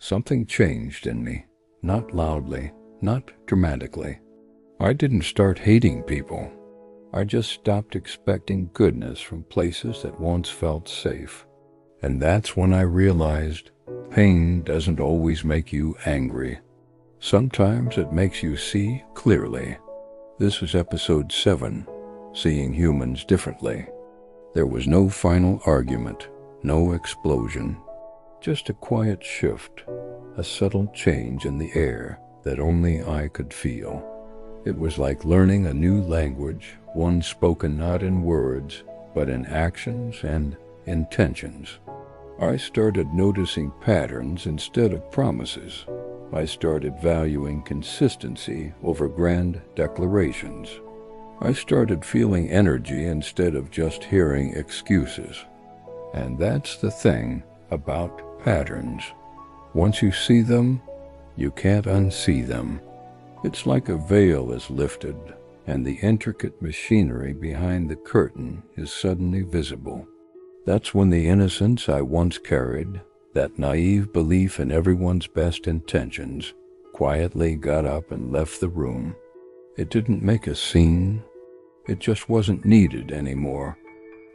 Something changed in me, not loudly, not dramatically. I didn't start hating people. I just stopped expecting goodness from places that once felt safe. And that's when I realized pain doesn't always make you angry. Sometimes it makes you see clearly. This is episode 7, Seeing Humans Differently. There was no final argument, no explosion, just a quiet shift, a subtle change in the air that only I could feel. It was like learning a new language, one spoken not in words, but in actions and intentions. I started noticing patterns instead of promises. I started valuing consistency over grand declarations. I started feeling energy instead of just hearing excuses. And that's the thing about patterns. Once you see them, you can't unsee them. It's like a veil is lifted, and the intricate machinery behind the curtain is suddenly visible. That's when the innocence I once carried, that naive belief in everyone's best intentions, quietly got up and left the room. It didn't make a scene. It just wasn't needed anymore.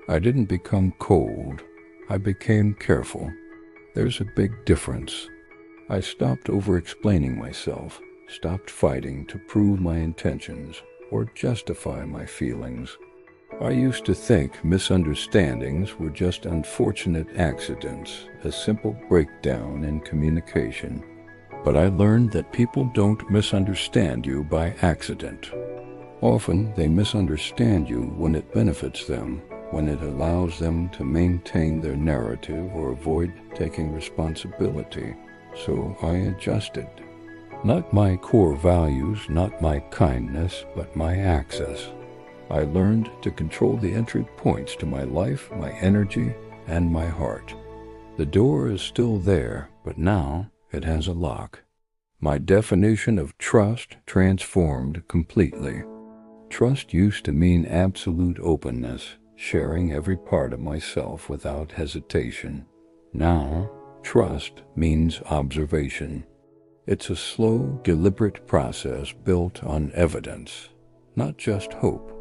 I didn't become cold. I became careful. There's a big difference. I stopped over-explaining myself, stopped fighting to prove my intentions or justify my feelings. I used to think misunderstandings were just unfortunate accidents, a simple breakdown in communication. But I learned that people don't misunderstand you by accident. Often they misunderstand you when it benefits them, when it allows them to maintain their narrative or avoid taking responsibility. So I adjusted. Not my core values, not my kindness, but my access. I learned to control the entry points to my life, my energy, and my heart. The door is still there, but now it has a lock. My definition of trust transformed completely. Trust used to mean absolute openness, sharing every part of myself without hesitation. Now, trust means observation. It's a slow, deliberate process built on evidence, not just hope.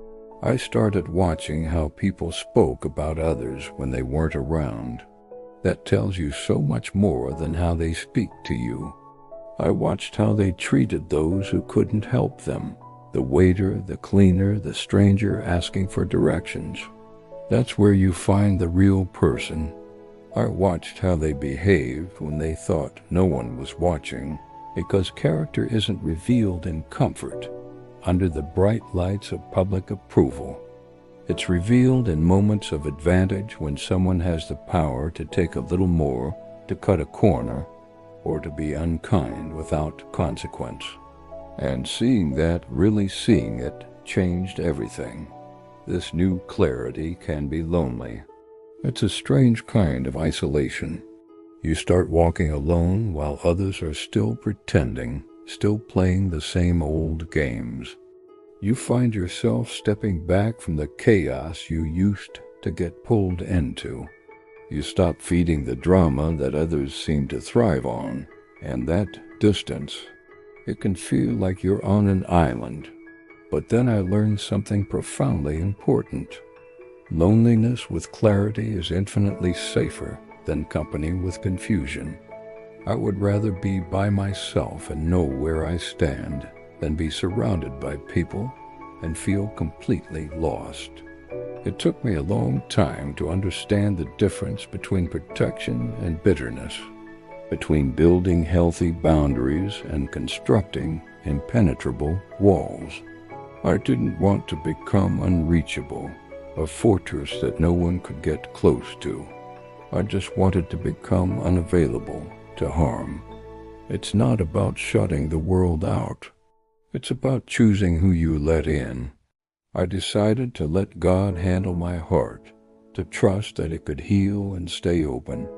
I started watching how people spoke about others when they weren't around. That tells you so much more than how they speak to you. I watched how they treated those who couldn't help them. The waiter, the cleaner, the stranger asking for directions. That's where you find the real person. I watched how they behaved when they thought no one was watching, because character isn't revealed in comfort, under the bright lights of public approval. It's revealed in moments of advantage when someone has the power to take a little more, to cut a corner, or to be unkind without consequence. And seeing that, really seeing it, changed everything. This new clarity can be lonely. It's a strange kind of isolation. You start walking alone while others are still pretending, still playing the same old games. You find yourself stepping back from the chaos you used to get pulled into. You stop feeding the drama that others seem to thrive on, and that distance, it can feel like you're on an island. But then I learned something profoundly important. Loneliness with clarity is infinitely safer than company with confusion. I would rather be by myself and know where I stand than be surrounded by people and feel completely lost. It took me a long time to understand the difference between protection and bitterness, between building healthy boundaries and constructing impenetrable walls. I didn't want to become unreachable, a fortress that no one could get close to. I just wanted to become unavailable to harm. It's not about shutting the world out. It's about choosing who you let in. I decided to let God handle my heart, to trust that it could heal and stay open.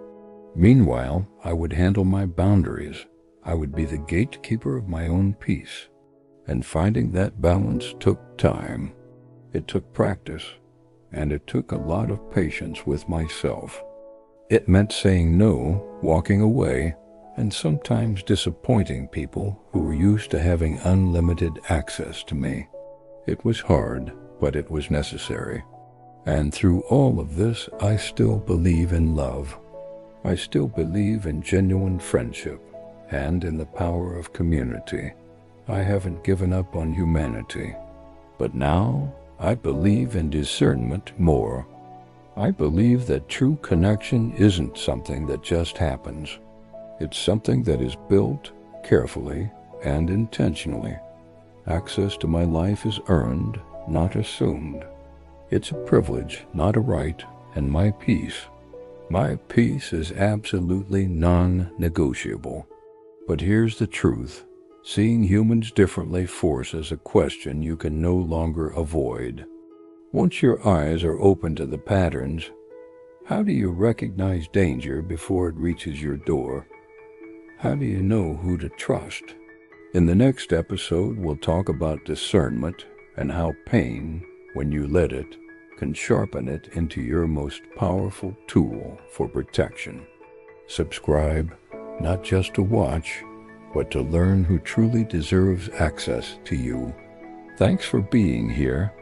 Meanwhile, I would handle my boundaries. I would be the gatekeeper of my own peace. And finding that balance took time. It took practice, and it took a lot of patience with myself. It meant saying no, walking away, and sometimes disappointing people who were used to having unlimited access to me. It was hard, but it was necessary. And through all of this, I still believe in love. I still believe in genuine friendship and in the power of community. I haven't given up on humanity. But now, I believe in discernment more. I believe that true connection isn't something that just happens. It's something that is built carefully and intentionally. Access to my life is earned, not assumed. It's a privilege, not a right, and my peace is absolutely non-negotiable. But here's the truth. Seeing humans differently forces a question you can no longer avoid. Once your eyes are open to the patterns, how do you recognize danger before it reaches your door? How do you know who to trust? In the next episode, we'll talk about discernment and how pain, when you let it, can sharpen it into your most powerful tool for protection. Subscribe, not just to watch, but to learn who truly deserves access to you. Thanks for being here,